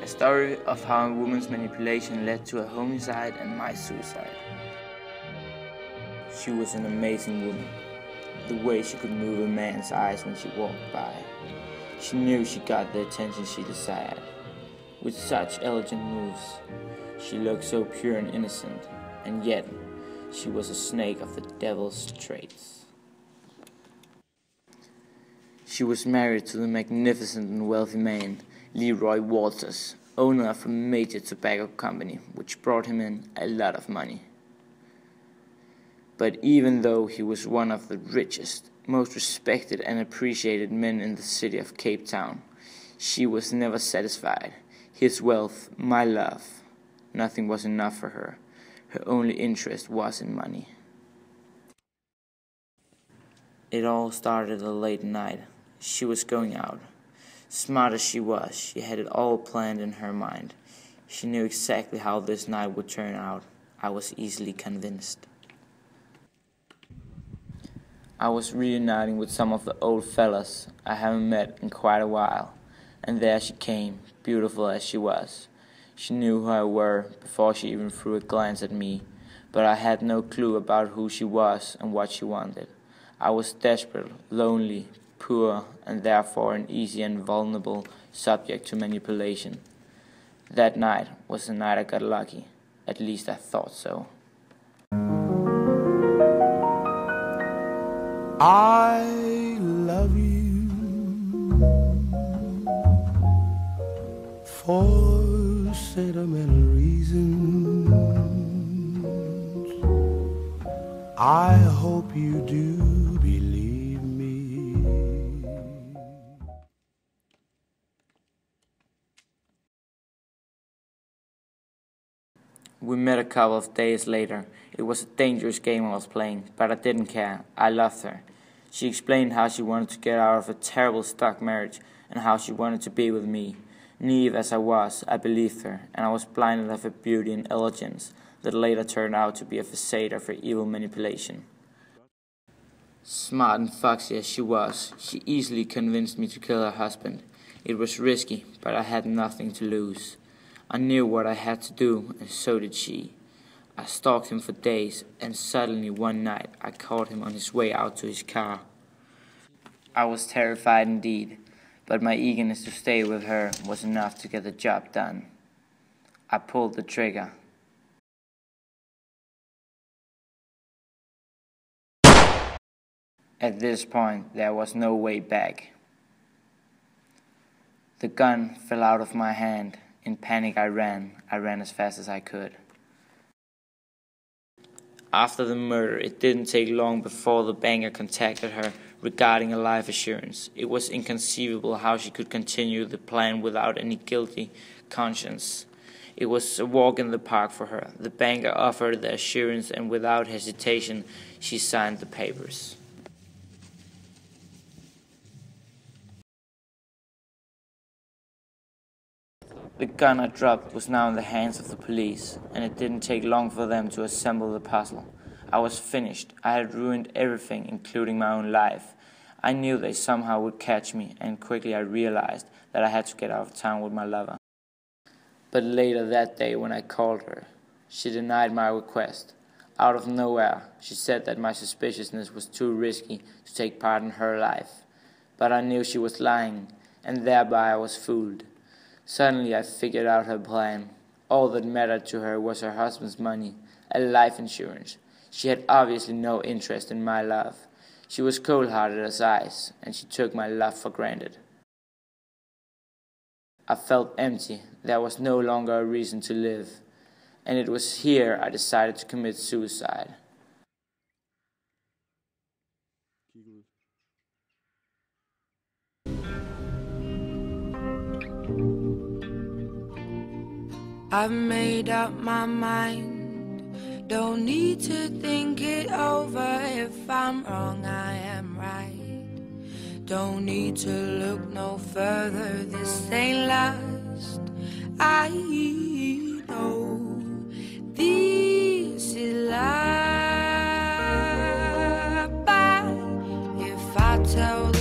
A story of how a woman's manipulation led to a homicide and my suicide. She was an amazing woman. The way she could move a man's eyes when she walked by. She knew she got the attention she desired. With such elegant moves, she looked so pure and innocent, and yet she was a snake of the devil's traits. She was married to the magnificent and wealthy man, Leroy Walters, owner of a major tobacco company, which brought him in a lot of money. But even though he was one of the richest, most respected and appreciated men in the city of Cape Town, she was never satisfied. His wealth, my love, nothing was enough for her. Her only interest was in money. It all started a late night. She was going out. Smart as she was, she had it all planned in her mind. She knew exactly how this night would turn out. I was easily convinced. I was reuniting with some of the old fellas I haven't met in quite a while, and there she came, beautiful as she was. She knew who I were before she even threw a glance at me, but I had no clue about who she was and what she wanted. I was desperate, lonely, poor, and therefore an easy and vulnerable subject to manipulation. That night was the night I got lucky. At least I thought so. I love you for sentimental reasons. I hope you do believe me. We met a couple of days later. It was a dangerous game I was playing, but I didn't care. I loved her. She explained how she wanted to get out of a terrible stuck marriage and how she wanted to be with me. Naive as I was, I believed her, and I was blinded of her beauty and elegance that later turned out to be a facade of her evil manipulation. Smart and foxy as she was, she easily convinced me to kill her husband. It was risky, but I had nothing to lose. I knew what I had to do, and so did she. I stalked him for days, and suddenly one night I caught him on his way out to his car. I was terrified indeed, but my eagerness to stay with her was enough to get the job done. I pulled the trigger. At this point, there was no way back. The gun fell out of my hand. In panic, I ran as fast as I could. After the murder, it didn't take long before the banker contacted her regarding a life assurance. It was inconceivable how she could continue the plan without any guilty conscience. It was a walk in the park for her. The banker offered the assurance, and without hesitation, she signed the papers. The gun I dropped was now in the hands of the police, and it didn't take long for them to assemble the puzzle. I was finished. I had ruined everything, including my own life. I knew they somehow would catch me, and quickly I realized that I had to get out of town with my lover. But later that day when I called her, she denied my request. Out of nowhere, she said that my suspiciousness was too risky to take part in her life. But I knew she was lying, and thereby I was fooled. Suddenly I figured out her plan. All that mattered to her was her husband's money, a life insurance. She had obviously no interest in my love. She was cold-hearted as ice, and she took my love for granted. I felt empty. There was no longer a reason to live. And it was here I decided to commit suicide. I've made up my mind, don't need to think it over. If I'm wrong, I am right. Don't need to look no further, this ain't last. I know this is life, but if I tell